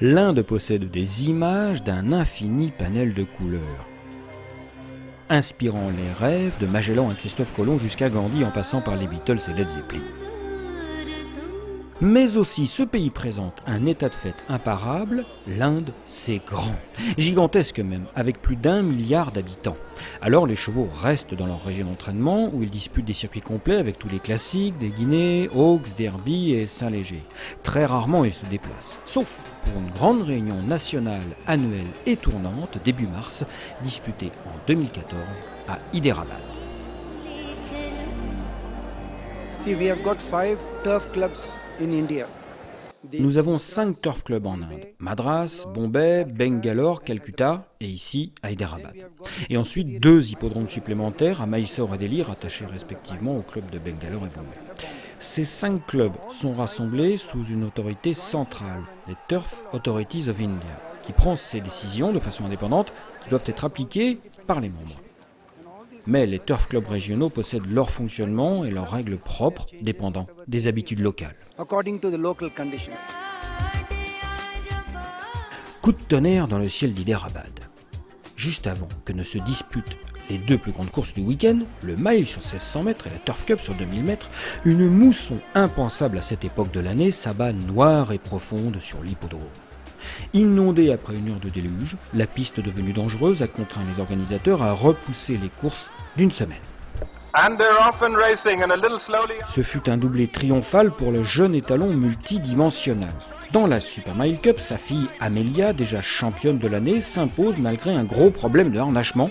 L'Inde possède des images d'un infini panel de couleurs, inspirant les rêves de Magellan et Christophe Colomb jusqu'à Gandhi en passant par les Beatles et Led Zeppelin. Mais aussi, ce pays présente un état de fait imparable. L'Inde, c'est grand, gigantesque même, avec plus d'1 milliard d'habitants. Alors les chevaux restent dans leur région d'entraînement, où ils disputent des circuits complets avec tous les classiques, des Guinées, Oaks, Derby et Saint-Léger. Très rarement ils se déplacent, sauf pour une grande réunion nationale, annuelle et tournante, début mars, disputée en 2014 à Hyderabad. See, we have got 5 turf clubs in India. Nous avons 5 turf clubs en Inde, Madras, Bombay, Bangalore, Calcutta et ici à Hyderabad. Et ensuite 2 hippodromes supplémentaires à Mysore et Delhi, rattachés respectivement aux clubs de Bangalore et Bombay. Ces 5 clubs sont rassemblés sous une autorité centrale, les Turf Authorities of India, qui prend ces décisions de façon indépendante qui doivent être appliquées par les membres. Mais les turf clubs régionaux possèdent leur fonctionnement et leurs règles propres, dépendant des habitudes locales. According to the local conditions. Coup de tonnerre dans le ciel d'Hyderabad. Juste avant que ne se disputent les 2 plus grandes courses du week-end, le mile sur 1600 mètres et la Turf Cup sur 2000 mètres, une mousson impensable à cette époque de l'année s'abat noire et profonde sur l'hippodrome. Inondée après une heure de déluge, la piste devenue dangereuse a contraint les organisateurs à repousser les courses d'1 semaine. Ce fut un doublé triomphal pour le jeune étalon multidimensionnel. Dans la Super Mile Cup, sa fille Amelia, déjà championne de l'année, s'impose malgré un gros problème de harnachement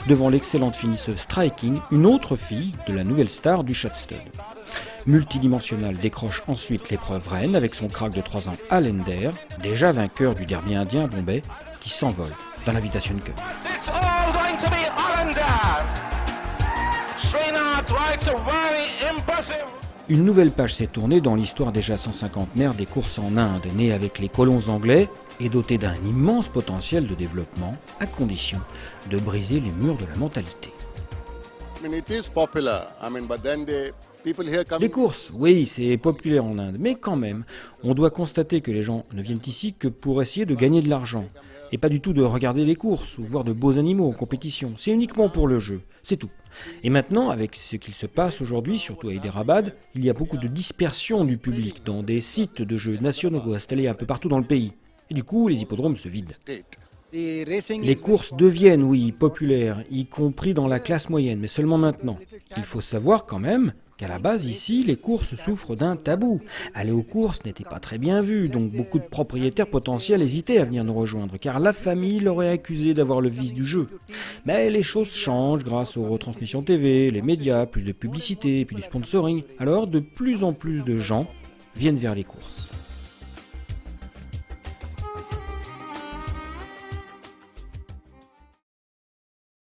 devant l'excellente finisseuse Striking, une autre fille de la nouvelle star du Shot-Stud. Multidimensional décroche ensuite l'épreuve reine avec son crack de 3 ans Allender, déjà vainqueur du derby indien à Bombay, qui s'envole dans l'Invitation Cup. Une nouvelle page s'est tournée dans l'histoire déjà 150naire des courses en Inde, née avec les colons anglais et dotée d'un immense potentiel de développement, à condition de briser les murs de la mentalité. Les courses, oui, c'est populaire en Inde, mais quand même, on doit constater que les gens ne viennent ici que pour essayer de gagner de l'argent, et pas du tout de regarder les courses ou voir de beaux animaux en compétition. C'est uniquement pour le jeu, c'est tout. Et maintenant, avec ce qu'il se passe aujourd'hui, surtout à Hyderabad, il y a beaucoup de dispersion du public dans des sites de jeux nationaux installés un peu partout dans le pays. Et du coup, les hippodromes se vident. Les courses deviennent, oui, populaires, y compris dans la classe moyenne, mais seulement maintenant. Il faut savoir quand même qu'à la base, ici, les courses souffrent d'un tabou. Aller aux courses n'était pas très bien vu, donc beaucoup de propriétaires potentiels hésitaient à venir nous rejoindre, car la famille l'aurait accusé d'avoir le vice du jeu. Mais les choses changent grâce aux retransmissions TV, les médias, plus de publicité, puis du sponsoring. Alors, de plus en plus de gens viennent vers les courses.